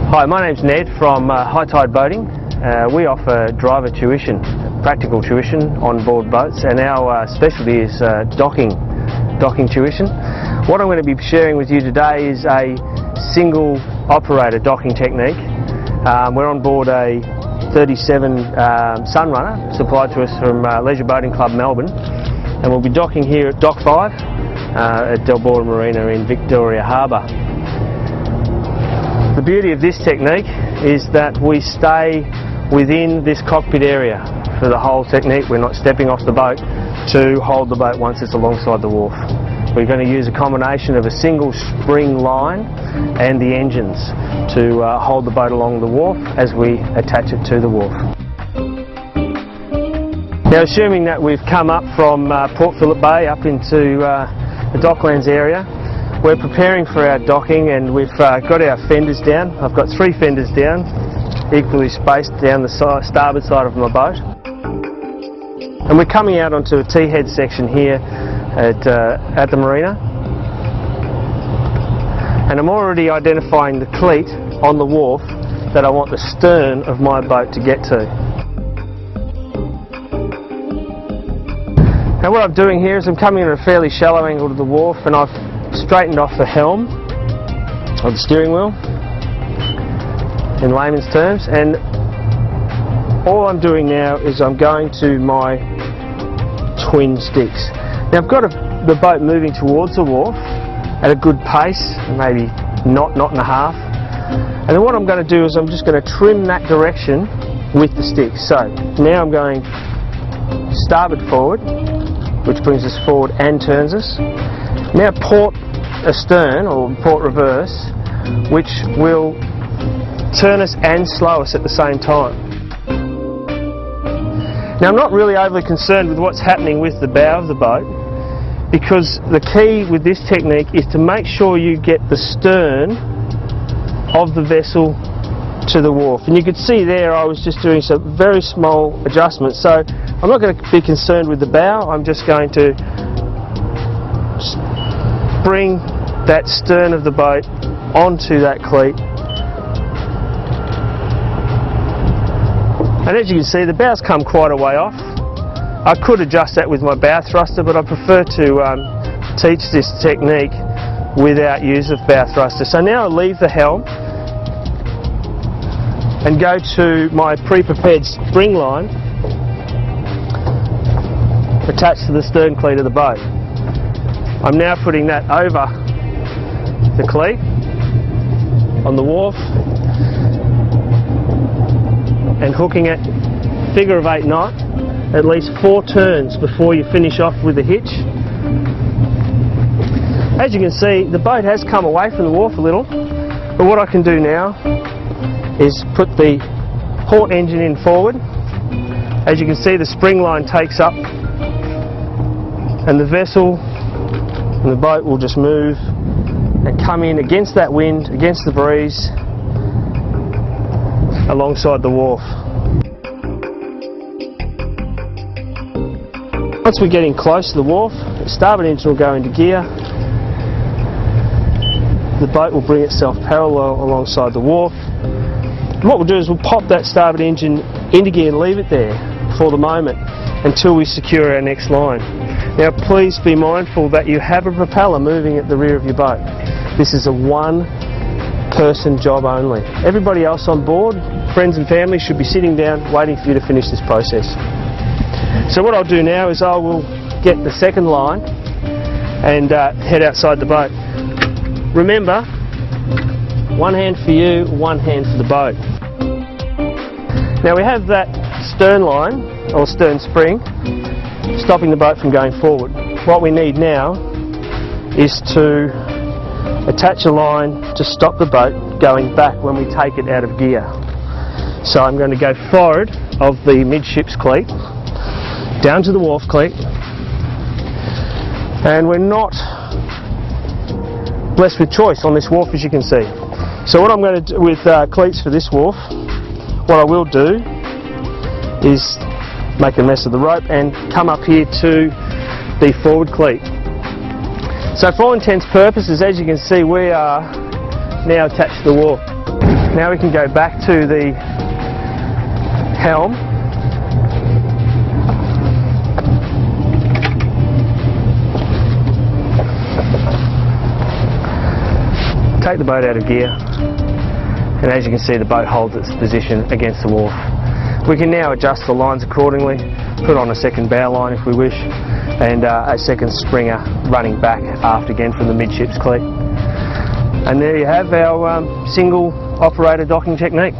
Hi, my name's Ned from High Tide Boating. We offer driver tuition, practical tuition on board boats, and our specialty is docking tuition. What I'm going to be sharing with you today is a single operator docking technique. We're on board a 37 Sunrunner supplied to us from Leisure Boating Club Melbourne, and we'll be docking here at Dock 5 at Delbora Marina in Victoria Harbour. The beauty of this technique is that we stay within this cockpit area for the whole technique. We're not stepping off the boat to hold the boat once it's alongside the wharf. We're going to use a combination of a single spring line and the engines to hold the boat along the wharf as we attach it to the wharf. Now, assuming that we've come up from Port Phillip Bay up into the Docklands area, we're preparing for our docking, and we've got our fenders down. I've got 3 fenders down, equally spaced down the starboard side of my boat. And we're coming out onto a T-head section here at the marina. And I'm already identifying the cleat on the wharf that I want the stern of my boat to get to. Now what I'm doing here is I'm coming at a fairly shallow angle to the wharf, and I've straightened off the helm of the steering wheel in layman's terms, and all I'm doing now is I'm going to my twin sticks. Now I've got the boat moving towards the wharf at a good pace, maybe knot and a half, and then what I'm going to do is I'm just going to trim that direction with the sticks. So now I'm going starboard forward, which brings us forward and turns us. Now port astern, or port reverse, which will turn us and slow us at the same time. Now I'm not really overly concerned with what's happening with the bow of the boat, because the key with this technique is to make sure you get the stern of the vessel to the wharf. And you could see there I was just doing some very small adjustments, so I'm not going to be concerned with the bow. I'm just going to bring that stern of the boat onto that cleat. And as you can see, the bow's come quite a way off. I could adjust that with my bow thruster, but I prefer to teach this technique without use of bow thruster. So now I leave the helm and go to my pre-prepared spring line attached to the stern cleat of the boat. I'm now putting that over the cleat on the wharf and hooking it figure of 8 knot at least 4 turns before you finish off with the hitch. As you can see, the boat has come away from the wharf a little, but what I can do now is put the port engine in forward. As you can see, the spring line takes up, and the vessel and the boat will just move and come in against that wind, against the breeze, alongside the wharf. Once we're getting close to the wharf, the starboard engine will go into gear. The boat will bring itself parallel alongside the wharf. And what we'll do is we'll pop that starboard engine into gear and leave it there for the moment until we secure our next line. Now please be mindful that you have a propeller moving at the rear of your boat. This is a one-person job only. Everybody else on board, friends and family, should be sitting down waiting for you to finish this process. So what I'll do now is I will get the second line and head outside the boat. Remember, one hand for you, one hand for the boat. Now we have that stern line, or stern spring, stopping the boat from going forward. What we need now is to attach a line to stop the boat going back when we take it out of gear. So I'm going to go forward of the midships cleat, down to the wharf cleat, and we're not blessed with choice on this wharf, as you can see. So what I'm going to do with cleats for this wharf, what I will do is make a mess of the rope and come up here to the forward cleat. So for all intents and purposes, as you can see, we are now attached to the wharf. Now we can go back to the helm. Take the boat out of gear, and as you can see, the boat holds its position against the wharf. We can now adjust the lines accordingly, put on a second bow line if we wish, and a second springer running back aft again from the midships cleat. And there you have our single operator docking technique.